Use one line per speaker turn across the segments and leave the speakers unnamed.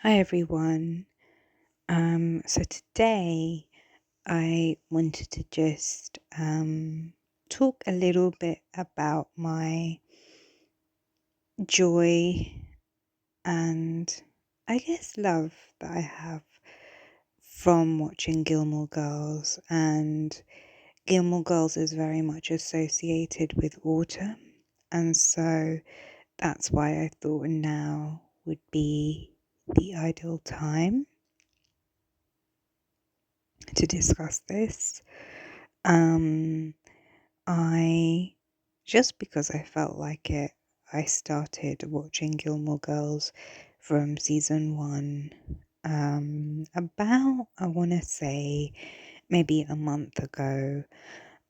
Hi everyone. So today I wanted to just talk a little bit about my joy and I guess love that I have from watching Gilmore Girls. And Gilmore Girls is very much associated with autumn, and so that's why I thought now would be the ideal time to discuss this. Um, I just because I felt like it, I started watching Gilmore Girls from season one. About I want to say maybe a month ago.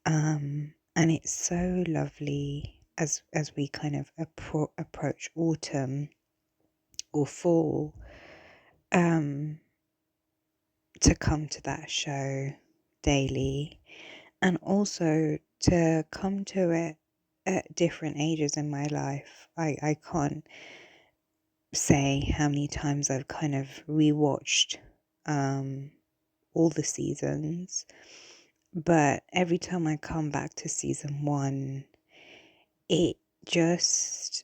And it's so lovely as we kind of approach autumn or fall. To come to that show daily and also to come to it at different ages in my life. I can't say how many times I've kind of rewatched um, all the seasons, but every time I come back to season one, it just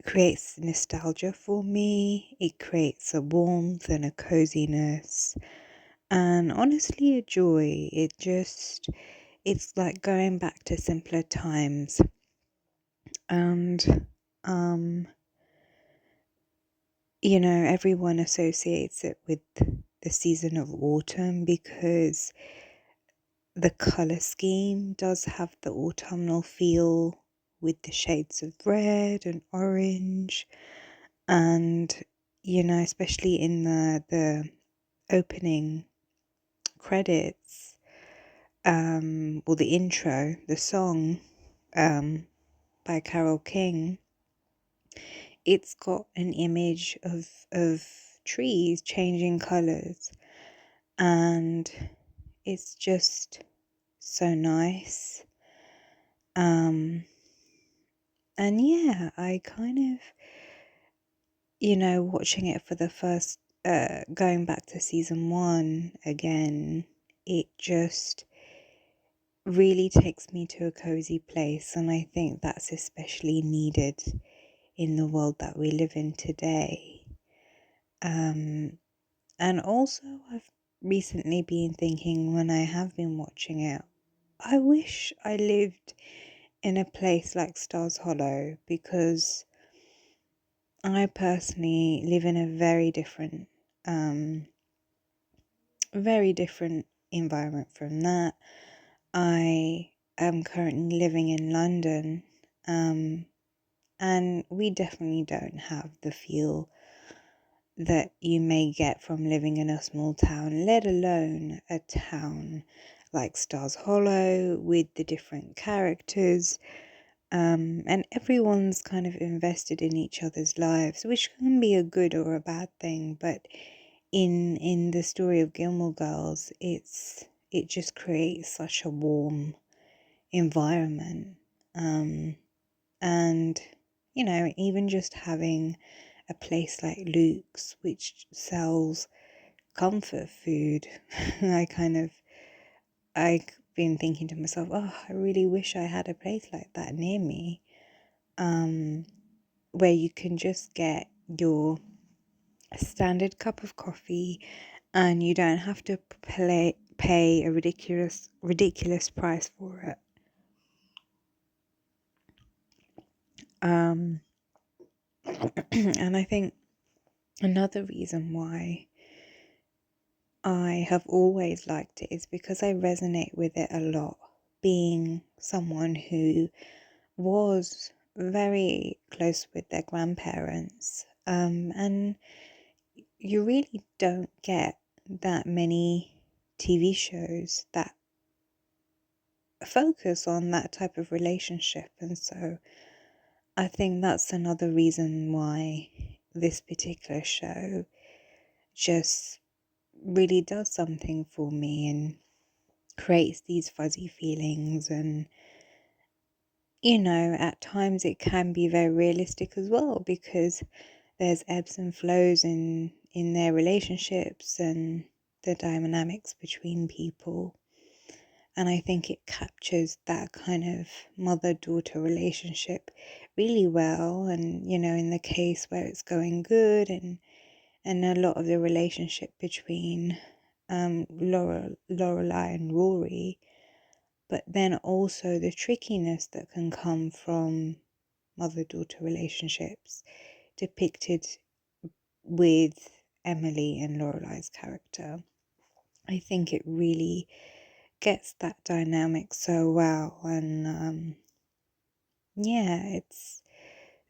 creates nostalgia for me. It creates a warmth and a coziness, and honestly, a joy. It's like going back to simpler times. And, um, everyone associates it with the season of autumn because the color scheme does have the autumnal feel with the shades of red and orange. And, especially in the opening credits, or the intro, the song, by Carole King, it's got an image of trees changing colors, and it's just so nice. And yeah, I kind of, watching it for the first, going back to season one again, it just really takes me to a cozy place, and I think that's especially needed in the world that we live in today. And also, I've recently been thinking when I have been watching it, I wish I lived in a place like Stars Hollow, because I personally live in a very different environment from that. I am currently living in London, and we definitely don't have the feel that you may get from living in a small town, let alone a town like Stars Hollow with the different characters. And everyone's kind of invested in each other's lives, which can be a good or a bad thing. But in the story of Gilmore Girls, it just creates such a warm environment. And even just having a place like Luke's, which sells comfort food, I've been thinking to myself, oh, I really wish I had a place like that near me, where you can just get your standard cup of coffee and you don't have to pay a ridiculous price for it. Um, and I think another reason why I have always liked it is because I resonate with it a lot, being someone who was very close with their grandparents. And you really don't get that many TV shows that focus on that type of relationship. And so I think that's another reason why this particular show just really does something for me and creates these fuzzy feelings. And at times it can be very realistic as well, because there's ebbs and flows in their relationships and the dynamics between people. And I think it captures that kind of mother-daughter relationship really well. And, in the case where it's going good, and a lot of the relationship between Lorelai and Rory, but then also the trickiness that can come from mother-daughter relationships depicted with Emily and Lorelai's character. I think it really gets that dynamic so well, and yeah, it's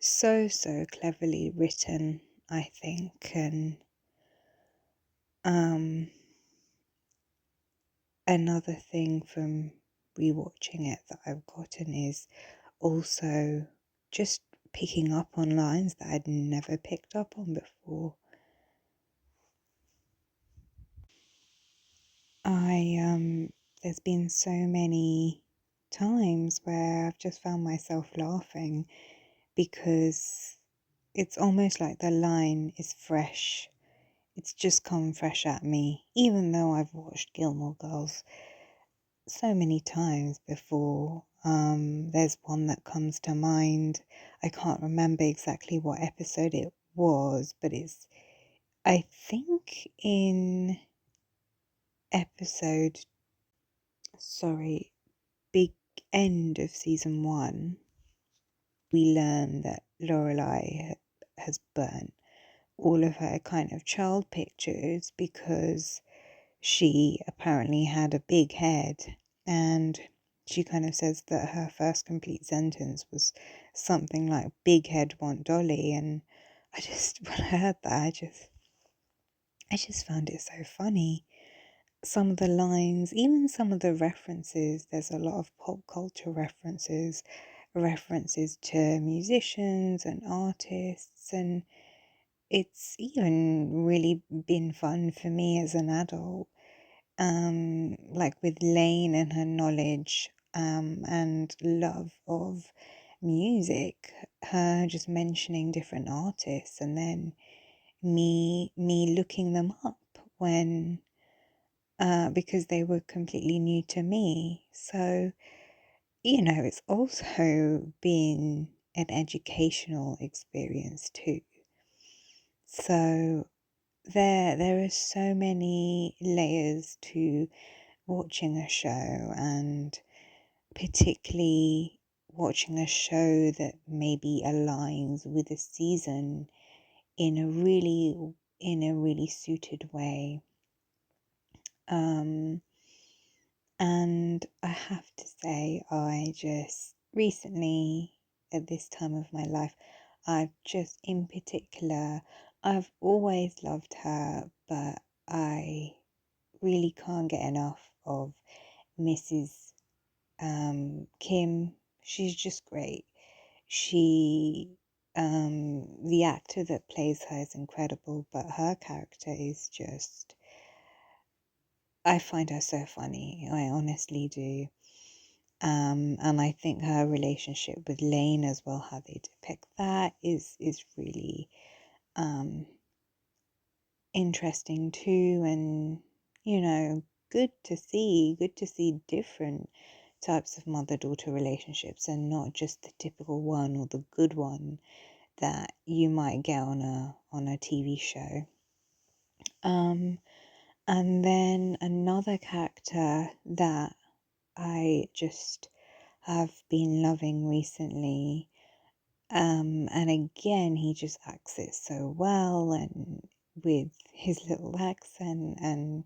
so cleverly written, I think. And another thing from rewatching it that I've gotten is also just picking up on lines that I'd never picked up on before. There's been so many times where I've just found myself laughing because it's almost like the line is fresh. It's just come fresh at me, even though I've watched Gilmore Girls so many times before. There's one that comes to mind. I can't remember exactly what episode it was, but I think in episode, big end of season 1, we learn that Lorelai has burnt all of her kind of child pictures because she apparently had a big head, and she kind of says that her first complete sentence was something like "big head want Dolly," and when I heard that, I just found it so funny. Some of the lines, even some of the references, there's a lot of pop culture references to musicians and artists, and it's even really been fun for me as an adult, like with Lane and her knowledge and love of music, her just mentioning different artists, and then me looking them up when because they were completely new to me. So, it's also been an educational experience too. So there are so many layers to watching a show, and particularly watching a show that maybe aligns with a season in a really suited way. And I have to say, I just recently, at this time of my life, in particular, I've always loved her, but I really can't get enough of Mrs. Kim. She's just great. The actor that plays her is incredible, but her character is just, I find her so funny. I honestly do. And I think her relationship with Lane as well, how they depict that is really interesting too, and good to see different types of mother-daughter relationships, and not just the typical one or the good one that you might get on a TV show. And then another character that I just have been loving recently, and again, he just acts it so well, and with his little accent and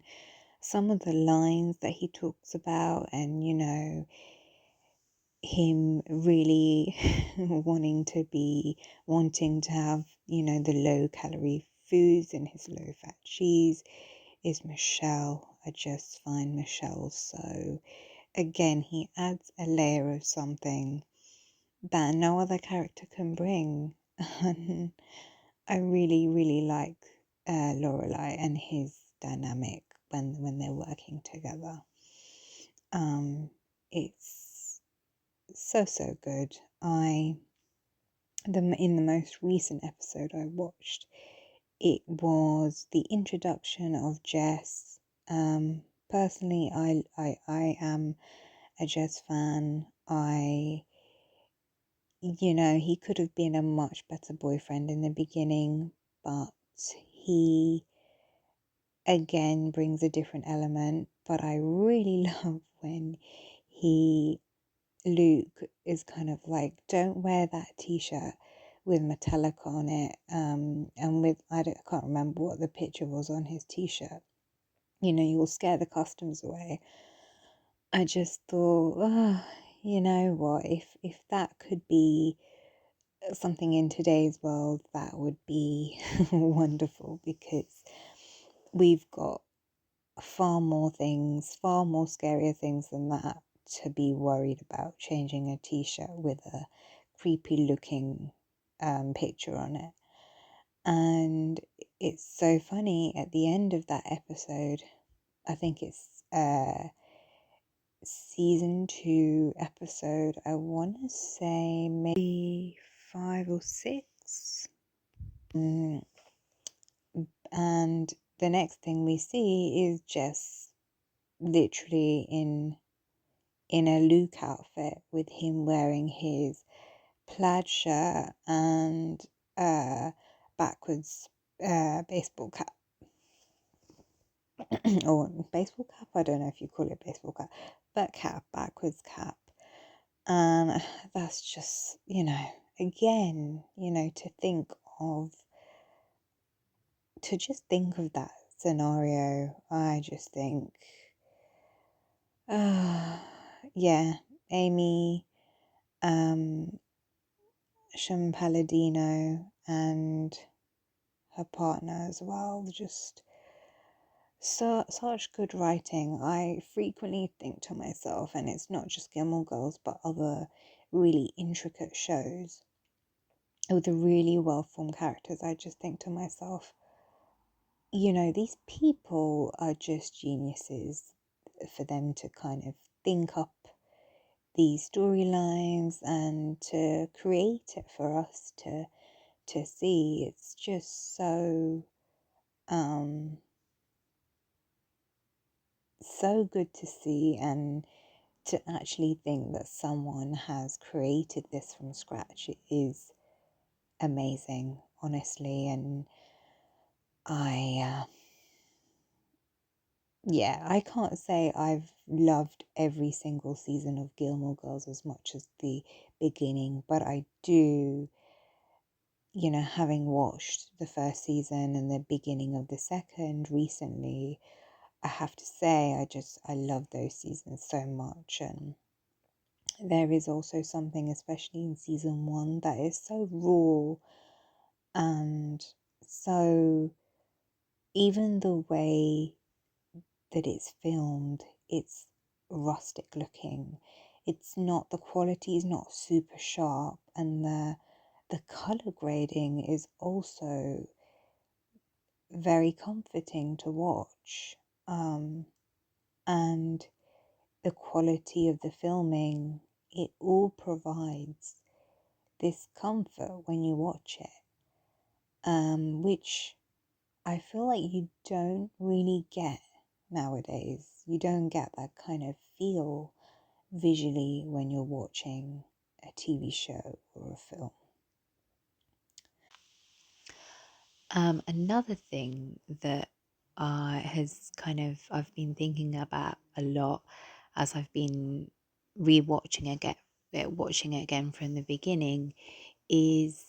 some of the lines that he talks about, and him really wanting to have the low calorie foods and his low fat cheese, is Michelle. I just find Michelle so, again, he adds a layer of something that no other character can bring. And I really like Lorelai and his dynamic when they're working together. It's so good. I in the most recent episode I watched, it was the introduction of Jess. Personally, I am a Jess fan. He could have been a much better boyfriend in the beginning, but he again brings a different element. But I really love when Luke is kind of like, don't wear that t-shirt with Metallica on it, and with I can't remember what the picture was on his t-shirt. You'll scare the customs away. I just thought, you know what, if that could be something in today's world, that would be wonderful, because we've got far more scarier things than that to be worried about changing a t-shirt with a creepy looking picture on it. And it's so funny, at the end of that episode, I think it's season 2 episode, I want to say maybe 5 or 6. And the next thing we see is Jess literally in a Luke outfit, with him wearing his plaid shirt and backwards baseball cap. Or baseball cap, I don't know if you call it baseball cap, but backwards cap. And that's just, again, to just think of that scenario, I just think, yeah, Amy, Sean Palladino and her partner as well, just such good writing. I frequently think to myself, and it's not just Gilmore Girls, but other really intricate shows with the really well-formed characters, I just think to myself, these people are just geniuses, for them to kind of think up these storylines and to create it for us to see. It's just so so good to see, and to actually think that someone has created this from scratch is amazing, honestly. And I I can't say I've loved every single season of Gilmore Girls as much as the beginning, but I do, having watched the first season and the beginning of the second recently, I have to say I love those seasons so much. And there is also something, especially in season 1, that is so raw, and so, even the way that it's filmed, it's rustic looking. It's not, the quality is not super sharp, and the color grading is also very comforting to watch. And the quality of the filming, it all provides this comfort when you watch it, which I feel like you don't really get nowadays. You don't get that kind of feel visually when you're watching a TV show or a film. Another thing that I've been thinking about a lot as I've been watching it again from the beginning, is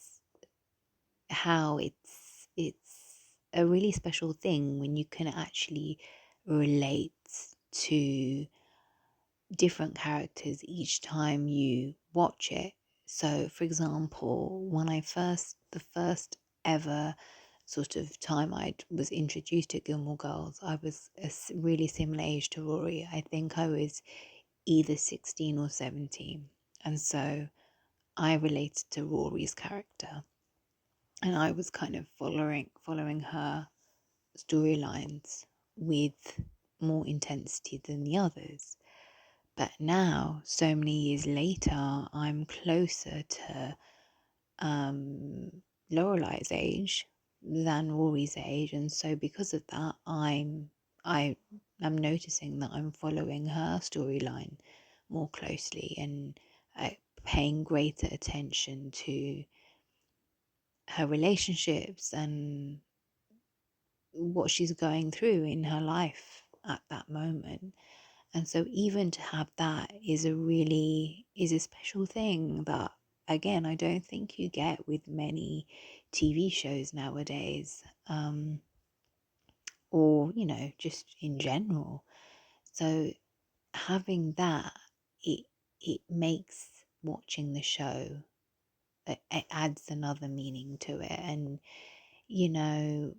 how it's a really special thing when you can actually relate to different characters each time you watch it. So, for example, the first ever sort of time I was introduced to Gilmore Girls, I was a really similar age to Rory. I think I was either 16 or 17. And so I related to Rory's character, and I was kind of following her storylines with more intensity than the others. But now, so many years later, I'm closer to Lorelai's age than Rory's age, and so because of that, I am noticing that I'm following her storyline more closely and paying greater attention to her relationships and what she's going through in her life at that moment. And so even to have that is a special thing that, again, I don't think you get with many TV shows nowadays, or just in general. So having that, it it makes watching the show, it adds another meaning to it. And you know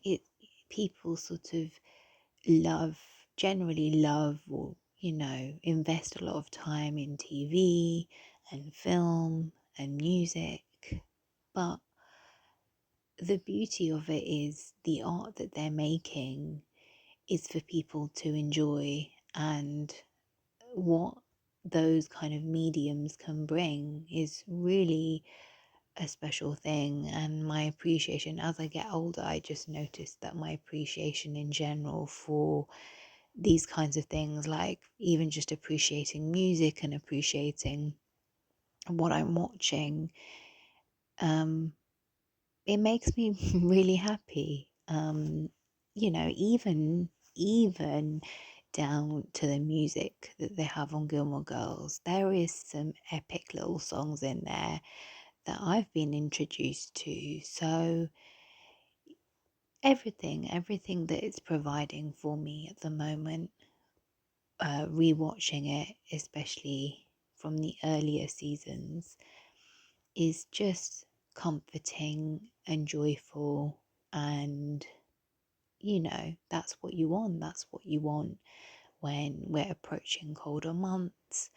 it people sort of love generally love, or invest a lot of time in TV and film and music, but the beauty of it is the art that they're making is for people to enjoy. And what those kind of mediums can bring is really a special thing. And my appreciation, as I get older, I just noticed that my appreciation in general for these kinds of things, like even just appreciating music and appreciating what I'm watching, it makes me really happy. Even down to the music that they have on Gilmore Girls, there is some epic little songs in there that I've been introduced to. So everything that it's providing for me at the moment, rewatching it, especially from the earlier seasons, is just comforting and joyful. And that's what you want. That's what you want when we're approaching colder months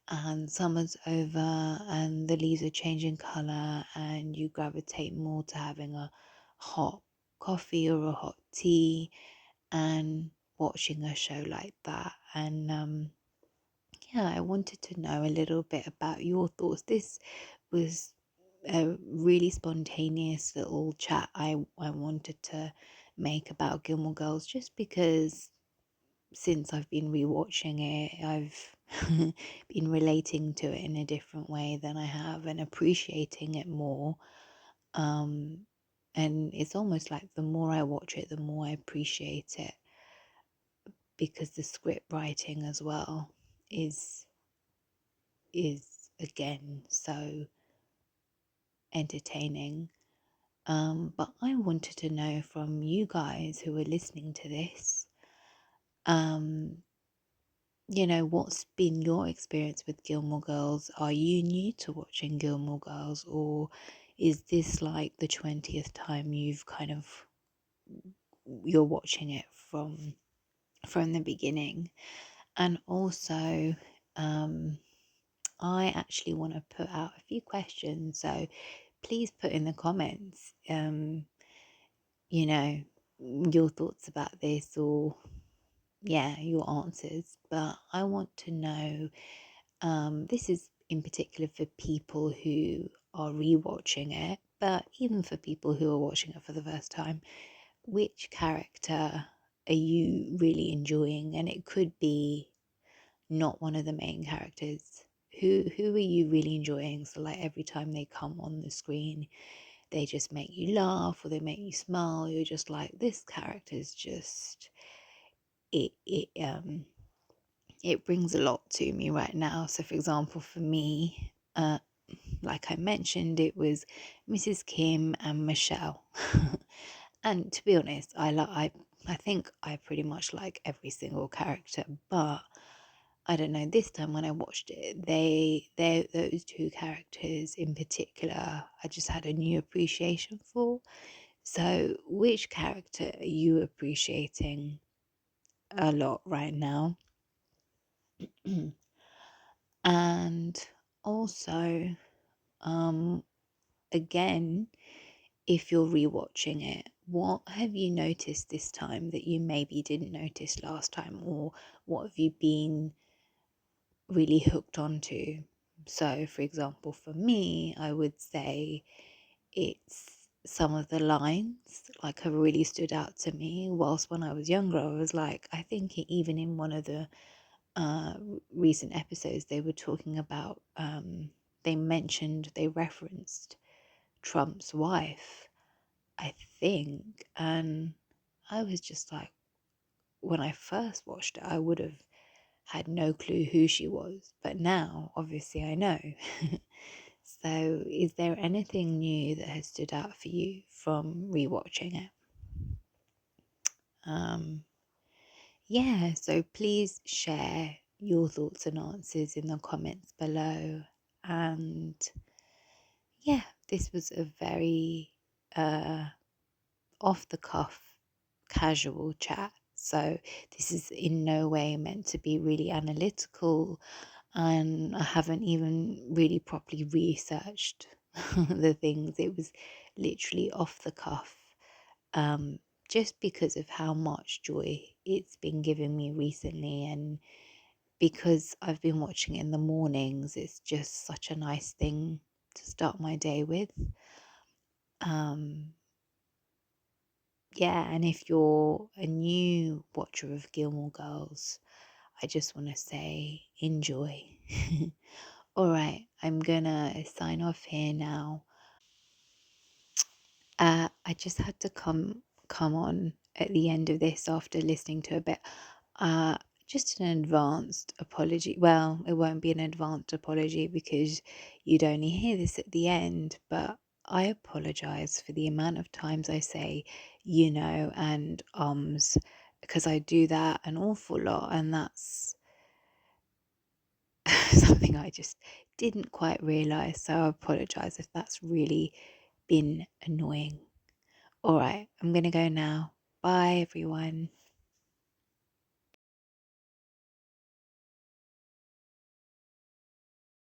and summer's over and the leaves are changing colour, and you gravitate more to having a hot coffee or a hot tea and watching a show like that. And yeah, I wanted to know a little bit about your thoughts. This was a really spontaneous little chat I wanted to make about Gilmore Girls, just because since I've been rewatching it, I've been relating to it in a different way than I have, and appreciating it more. Um, and it's almost like the more I watch it, the more I appreciate it, because the script writing as well is again so entertaining. But I wanted to know from you guys who are listening to this, um, what's been your experience with Gilmore Girls? Are you new to watching Gilmore Girls, or is this like the 20th time you're watching it from the beginning? And also, I actually want to put out a few questions, so please put in the comments, you know, your thoughts about this, or yeah, your answers. But I want to know, this is in particular for people who are rewatching it, but even for people who are watching it for the first time, which character are you really enjoying? And it could be not one of the main characters. Who are you really enjoying? So like every time they come on the screen, they just make you laugh or they make you smile. You're just like, this character is just it brings a lot to me right now. So for example, for me, like I mentioned, it was Mrs. Kim and Michelle. And to be honest, I think I pretty much like every single character, but I don't know, this time when I watched it, they those two characters in particular, I just had a new appreciation for. So which character are you appreciating a lot right now? And also, um, again, if you're rewatching it, what have you noticed this time that you maybe didn't notice last time, or what have you been really hooked onto So, for example, for me, I would say it's some of the lines like have really stood out to me. Whilst when I was younger, I was like, I think even in one of the recent episodes, they were talking about, they referenced Trump's wife, I think. And I was just like, when I first watched it, I would have had no clue who she was. But now, obviously, I know. So, is there anything new that has stood out for you from rewatching it? Yeah, so please share your thoughts and answers in the comments below. And yeah, this was a very off the cuff, casual chat. So, this is in no way meant to be really analytical, and I haven't even really properly researched the things. It was literally off the cuff, um, just because of how much joy it's been giving me recently, and because I've been watching it in the mornings, it's just such a nice thing to start my day with. Um, yeah, and if you're a new watcher of Gilmore Girls, I just want to say enjoy. All right, I'm gonna sign off here now. I just had to come on at the end of this after listening to a bit. Uh, just an advanced apology. Well, it won't be an advanced apology because you'd only hear this at the end, but I apologize for the amount of times I say, and because I do that an awful lot, and that's something I just didn't quite realize. So I apologize if that's really been annoying. All right, I'm going to go now. Bye, everyone.